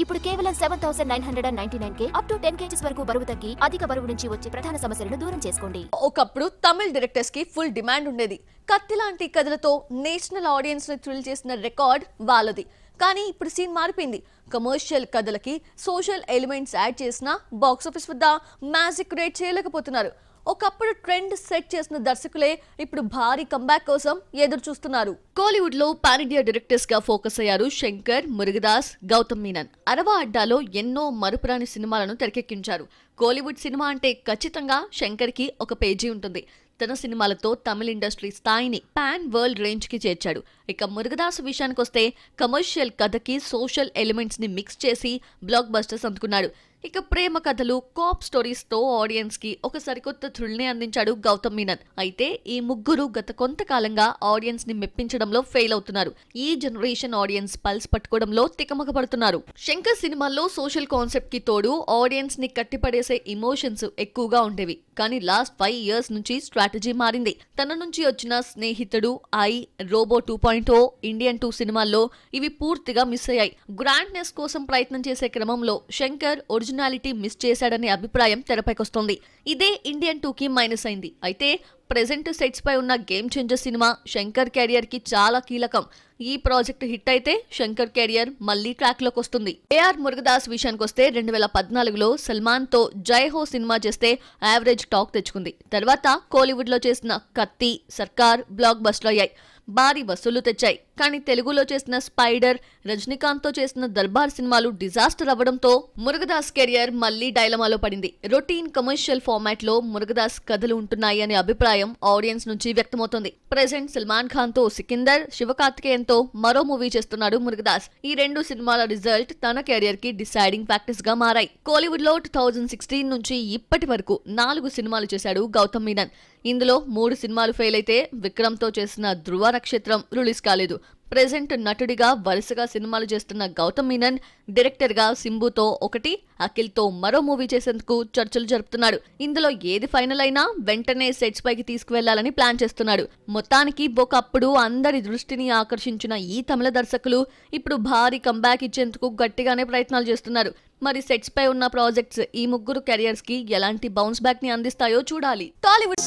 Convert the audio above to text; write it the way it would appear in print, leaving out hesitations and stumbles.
ఇప్పుడు కేవలం 7,999K up to 10 kgs వరకు బరువు తగ్గి అధిక బరువు నుంచి వచ్చే ప్రధాన సమస్యలను దూరం చేసుకోండి. ఒకప్పుడు తమిళ డైరెక్టర్స్ కి ఫుల్ డిమాండ్ ఉండేది. కత్తి లాంటి కథలతో నేషనల్ ఆడియన్స్ ని థ్రిల్ చేసిన రికార్డ్ వాళ్ళది. కానీ ఇప్పుడు సీన్ మారిపోయింది. కమర్షియల్ కథలకి సోషల్ ఎలిమెంట్స్ యాడ్ చేసినా బాక్స్ ఆఫీస్ వద్ద మ్యాజిక్ రేట్ చేయలేకపోతున్నారు. ఒకప్పుడు ట్రెండ్ సెట్ చేసిన దర్శకులే ఇప్పుడు భారీ కంబ్యాక్ కోసం ఎదురు చూస్తున్నారు. కోలీవుడ్ లో పాన్ ఇండియా డైరెక్టర్స్ గా ఫోకస్ అయ్యారు శంకర్, మురుగదాస్, గౌతమ్ మీనన్. అరవా అడ్డాలో ఎన్నో మరుపురాని సినిమాలను తెరకెక్కించారు. కోలీవుడ్ సినిమా అంటే ఖచ్చితంగా శంకర్ కి ఒక పేజీ ఉంటుంది. తన సినిమాలతో తమిళ ఇండస్ట్రీ స్థాయిని పాన్ వరల్డ్ రేంజ్ కి చేర్చాడు. ఇక మురుగదాస్ విషయానికి వస్తే కమర్షియల్ కథకి సోషల్ ఎలిమెంట్స్ ని మిక్స్ చేసి బ్లాక్ బస్టర్స్ అందుకున్నాడు. ఇక ప్రేమ కథలు, కాప్ స్టోరీస్ తో ఆడియన్స్ కి ఒక సరికొత్త థ్రిల్ ని అందించాడు గౌతమ్ మీనన్. అయితే ఈ ముగ్గురు గత కొంతకాలంగా ఆడియన్స్ ని మెప్పించడంలో ఫెయిల్ అవుతున్నారు. ఈ జనరేషన్ ఆడియన్స్ పల్స్ పట్టుకోవడంలో తికమక పడుతున్నారు. శంకర్ సినిమాల్లో సోషల్ కాన్సెప్ట్ కి తోడు ఆడియన్స్ ని కట్టిపడేసే ఇమోషన్స్ ఎక్కువగా ఉండేవి. కానీ లాస్ట్ 5 years నుంచి స్ట్రాటజీ మారింది. తన నుంచి వచ్చిన స్నేహితుడు, ఐ, రోబో 2.0, ఇండియన్ 2 సినిమాల్లో ఇవి పూర్తిగా మిస్ అయ్యాయి. గ్రాండ్నెస్ కోసం ప్రయత్నం చేసే క్రమంలో శంకర్ ఒరిజినాలిటీ మిస్ చేశాడనే అభిప్రాయం తెరపైకొస్తోంది. ఇదే ఇండియన్ 2కి మైనస్ అయింది. అయితే ప్రెజెంట్ సెట్స్ పై ఉన్న game changer cinema Shankar career కి చాలా కీలకం. ఈ ప్రాజెక్ట్ హిట్ అయితే శంకర్ కెరియర్ మళ్లీ ట్రాక్ లోకి వస్తుంది. ఏఆర్ మురుగదాస్ విషయానికి వస్తే 2014లో సల్మాన్ తో జై హో సినిమా చేస్తే యావరేజ్ టాక్ తెచ్చుకుంది. తర్వాత కోలీవుడ్ లో చేసిన కత్తి, సర్కార్ బ్లాక్ బస్టర్ అయ్యాయి. భారీ వసూళ్లు తెచ్చాయి. కానీ తెలుగులో చేసిన స్పైడర్, రజనీకాంత్ తో చేసిన దర్బార్ సినిమాలు డిజాస్టర్ అవ్వడంతో మురుగదాస్ కెరియర్ మళ్లీ డైలమాలో పడింది. రొటీన్ కమర్షియల్ ఫార్మాట్ లో మురుగదాస్ కథలు ఉంటున్నాయి అనే అభిప్రాయం ఆడియన్స్ నుంచి వ్యక్తమవుతోంది. ప్రెజెంట్ సల్మాన్ ఖాన్ తో సికిందర్, శివకార్తికేయన్ తో మరో మూవీ చేస్తున్నాడు మురుగదాస్. ఈ 2 సినిమాల రిజల్ట్ తన కెరియర్ కి డిసైడింగ్ ఫ్యాక్టర్స్ గా మారాయి. కోలీవుడ్ లో 2016 నుంచి ఇప్పటి వరకు 4 సినిమాలు చేశాడు గౌతమ్ మీనన్. ఇందులో 3 సినిమాలు ఫెయిల్ అయితే విక్రమ్ తో చేసిన ధృవ నక్షత్రం రిలీజ్ కాలేదు. ప్రెజెంట్ నటుడిగా వరుసగా సినిమాలు చేస్తున్న గౌతమ్ మీనన్ డైరెక్టర్ గా సింబుతో ఒకటి, అఖిల్ తో మరో మూవీ చేసేందుకు చర్చలు జరుపుతున్నాడు. ఇందులో ఏది ఫైనల్ అయినా వెంటనే సెట్స్ పైకి తీసుకువెళ్లాలని ప్లాన్ చేస్తున్నాడు. మొత్తానికి ఒకప్పుడు అందరి దృష్టిని ఆకర్షించిన ఈ తమిళ దర్శకులు ఇప్పుడు భారీ కంబ్యాక్ ఇచ్చేందుకు గట్టిగానే ప్రయత్నాలు చేస్తున్నారు. మరి సెట్స్ పై ఉన్న ప్రాజెక్ట్స్ ఈ ముగ్గురు కెరియర్స్ కి ఎలాంటి బౌన్స్ బ్యాక్ ని అందిస్తాయో చూడాలి. టాలీవుడ్